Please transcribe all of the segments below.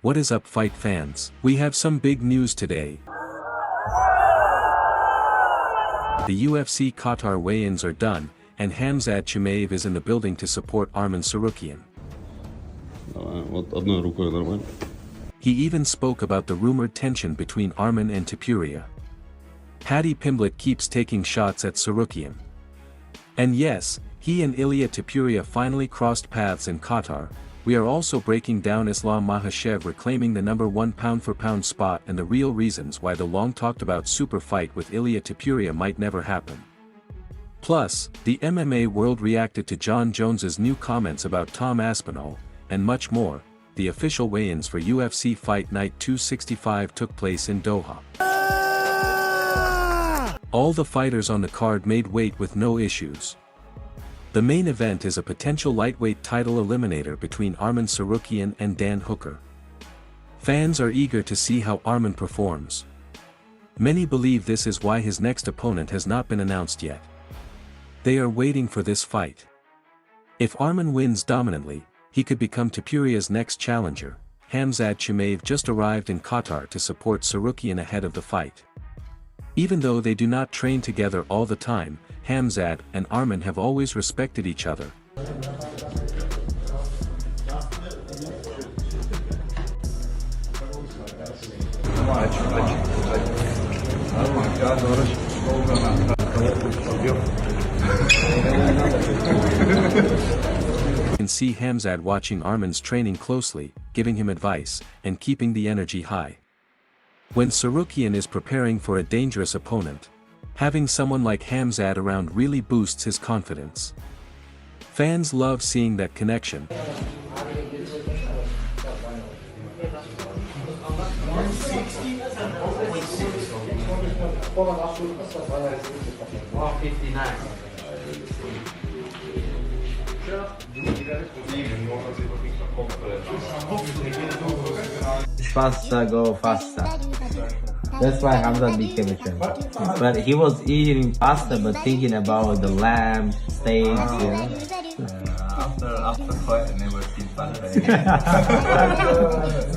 What is up, fight fans? We have some big news today. The UFC Qatar weigh-ins are done, and Khamzat Chimaev is in the building to support Arman Tsarukyan. He even spoke about the rumored tension between Arman and Topuria. Paddy Pimblett keeps taking shots at Tsarukyan. And yes, he and Ilia Topuria finally crossed paths in Qatar. We are also breaking down Islam Makhachev reclaiming the #1 pound-for-pound spot and the real reasons why the long-talked-about super fight with Ilia Topuria might never happen. Plus, the MMA world reacted to Jon Jones's new comments about Tom Aspinall, and much more. The official weigh-ins for UFC Fight Night 265 took place in Doha. All the fighters on the card made weight with no issues. The main event is a potential lightweight title eliminator between Arman Tsarukyan and Dan Hooker. Fans are eager to see how Arman performs. Many believe this is why his next opponent has not been announced yet. They are waiting for this fight. If Arman wins dominantly, he could become Topuria's next challenger. Khamzat Chimaev just arrived in Qatar to support Tsarukyan ahead of the fight. Even though they do not train together all the time, Khamzat and Arman have always respected each other. You can see Khamzat watching Arman's training closely, giving him advice, and keeping the energy high. When Tsarukyan is preparing for a dangerous opponent, having someone like Khamzat around really boosts his confidence. Fans love seeing that connection. Faster, go faster. That's why Khamzat became a champion. But he was eating pasta but thinking about the lamb, steaks, After fight, I never seen pasta again.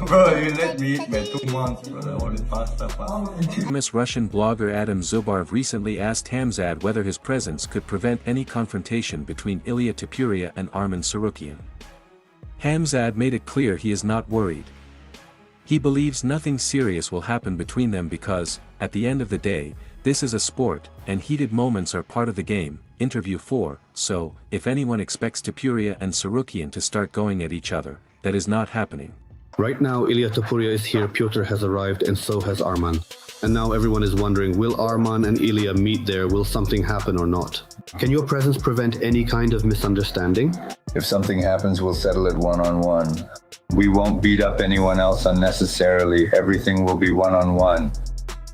Bro, you let me eat for 2 months, bro. I wanted pasta. Famous Russian blogger Adam Zubarov recently asked Khamzat whether his presence could prevent any confrontation between Ilia Topuria and Arman Tsarukyan. Khamzat made it clear he is not worried. He believes nothing serious will happen between them because, at the end of the day, this is a sport, and heated moments are part of the game. Interview 4. So, if anyone expects Topuria and Tsarukyan to start going at each other, that is not happening. Right now, Ilia Topuria is here, Piotr has arrived, and so has Arman. And now everyone is wondering, will Arman and Ilia meet there? Will something happen or not? Can your presence prevent any kind of misunderstanding? If something happens, we'll settle it one-on-one. We won't beat up anyone else unnecessarily. Everything will be one-on-one.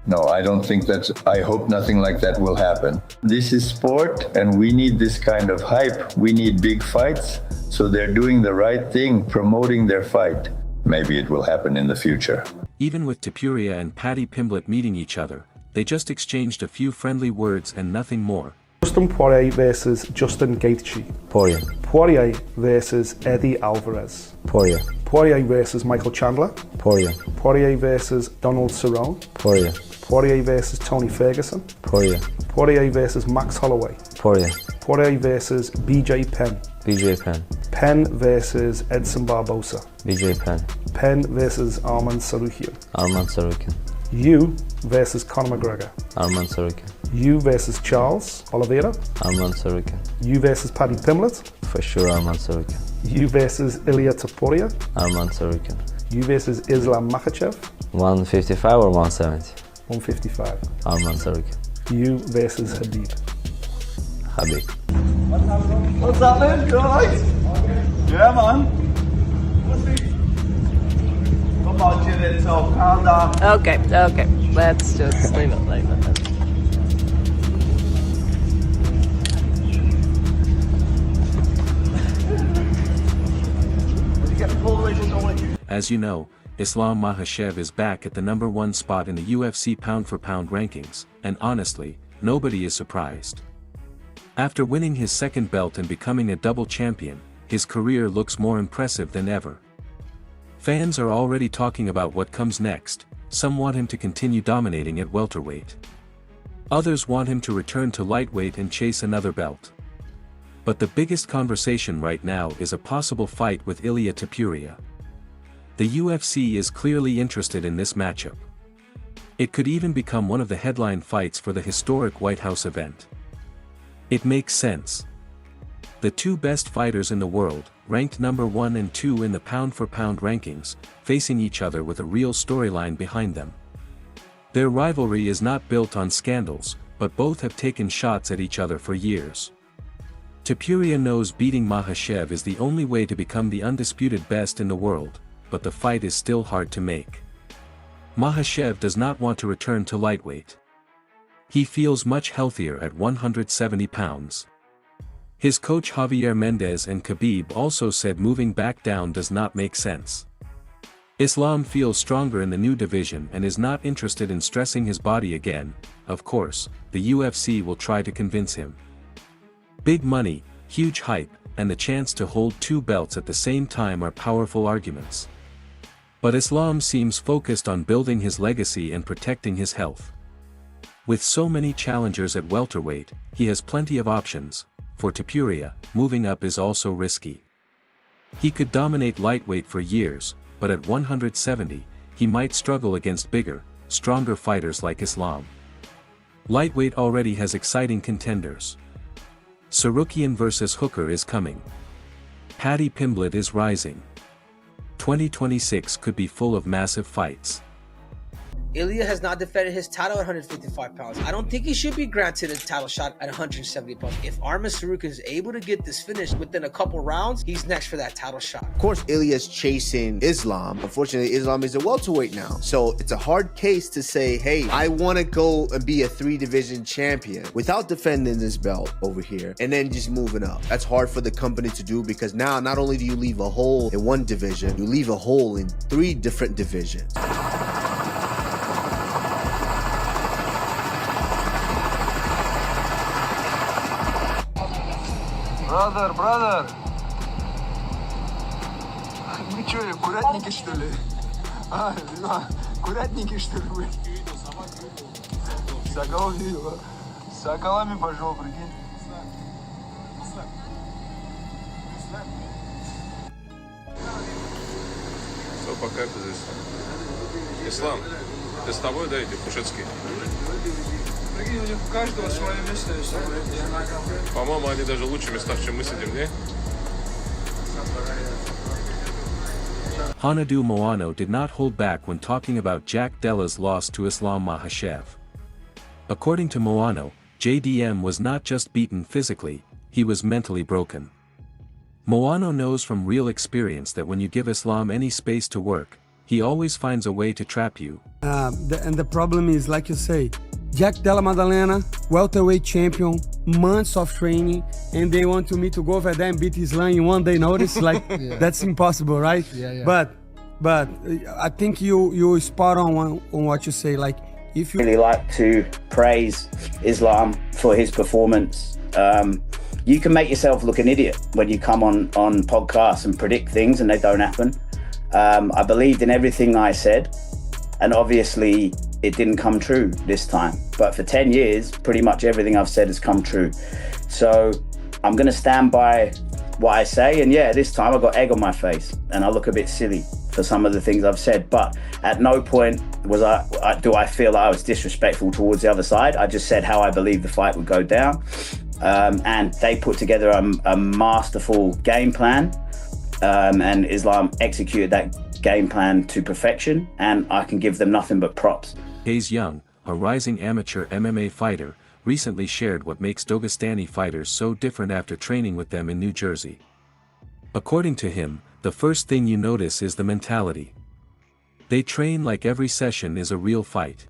No, I don't think I hope nothing like that will happen. This is sport, and we need this kind of hype. We need big fights, so they're doing the right thing, promoting their fight. Maybe it will happen in the future. Even with Topuria and Paddy Pimblett meeting each other, they just exchanged a few friendly words and nothing more. Dustin Poirier versus Justin Gaethje. Poirier. Poirier versus Eddie Alvarez. Poirier. Poirier versus Michael Chandler. Poirier. Poirier versus Donald Cerrone. Poirier. Poirier versus Tony Ferguson. Poirier. Poirier versus Max Holloway. Poirier. Poirier versus BJ Penn. BJ Penn. Penn versus Edson Barbosa. BJ Penn. Penn versus Arman Tsarukyan. Arman Tsarukyan. You versus Conor McGregor. Arman Tsarukyan. You versus Charles Oliveira. Arman Tsarukyan. You versus Paddy Pimblett. For sure, Arman Tsarukyan. You versus Ilia Topuria. Arman Tsarukyan. You versus Islam Makhachev. 155 or 170? 155. Arman Tsarukyan. You versus Khabib. Khabib. What's up, man? You alright? Yeah, man. Come on, chill it, so calm down. Okay, let's just leave it like that. As you know, Islam Makhachev is back at the #1 spot in the UFC pound-for-pound rankings, and honestly, nobody is surprised. After winning his second belt and becoming a double champion, his career looks more impressive than ever. Fans are already talking about what comes next. Some want him to continue dominating at welterweight. Others want him to return to lightweight and chase another belt. But the biggest conversation right now is a possible fight with Ilia Topuria. The UFC is clearly interested in this matchup. It could even become one of the headline fights for the historic White House event. It makes sense. The two best fighters in the world, ranked number 1 and 2 in the pound-for-pound rankings, facing each other with a real storyline behind them. Their rivalry is not built on scandals, but both have taken shots at each other for years. Topuria knows beating Makhachev is the only way to become the undisputed best in the world, but the fight is still hard to make. Makhachev does not want to return to lightweight. He feels much healthier at 170 pounds. His coach Javier Mendez and Khabib also said moving back down does not make sense. Islam feels stronger in the new division and is not interested in stressing his body again. Of course, the UFC will try to convince him. Big money, huge hype, and the chance to hold two belts at the same time are powerful arguments. But Islam seems focused on building his legacy and protecting his health. With so many challengers at welterweight, he has plenty of options. For Topuria, moving up is also risky. He could dominate lightweight for years, but at 170, he might struggle against bigger, stronger fighters like Islam. Lightweight already has exciting contenders. Sarukian vs Hooker is coming. Paddy Pimblett is rising. 2026 could be full of massive fights. Ilia has not defended his title at 155 pounds. I don't think he should be granted a title shot at 170 pounds. If Arman Sarukian is able to get this finished within a couple rounds, he's next for that title shot. Of course, Ilia's chasing Islam. Unfortunately, Islam is a welterweight now. So it's a hard case to say, hey, I want to go and be a 3-division champion without defending this belt over here and then just moving up. That's hard for the company to do because now not only do you leave a hole in one division, you leave a hole in 3 different divisions. Brother. Мы что, курятники, что ли? Курятники, что ли, вы? Соколов видел, с соколами пошел, прикинь. Все, по кайфу здесь. Ислам, ты с тобой, да, эти Пушецкие? Прикинь, у них у каждого свое место есть. По-моему, они даже лучше места, чем мы сидим, не? Hanadu Moano did not hold back when talking about Jack Della's loss to Islam Makhachev. According to Moano, JDM was not just beaten physically, he was mentally broken. Moano knows from real experience that when you give Islam any space to work, he always finds a way to trap you. And the problem is, like you say, Jack Della Maddalena, welterweight champion, months of training, and they want me to go over there and beat Islam in 1 day notice. Like, that's impossible, right? Yeah. But I think you spot on what you say. Like, if you really like to praise Islam for his performance, you can make yourself look an idiot when you come on podcasts and predict things and they don't happen. I believed in everything I said, and obviously it didn't come true this time. But for 10 years, pretty much everything I've said has come true. So I'm going to stand by what I say. And yeah, this time I got egg on my face and I look a bit silly for some of the things I've said. But at no point do I feel I was disrespectful towards the other side. I just said how I believe the fight would go down. And they put together a masterful game plan. And Islam executed that game plan to perfection, and I can give them nothing but props. Hayes Young, a rising amateur MMA fighter, recently shared what makes Dagestani fighters so different after training with them in New Jersey. According to him, the first thing you notice is the mentality. They train like every session is a real fight.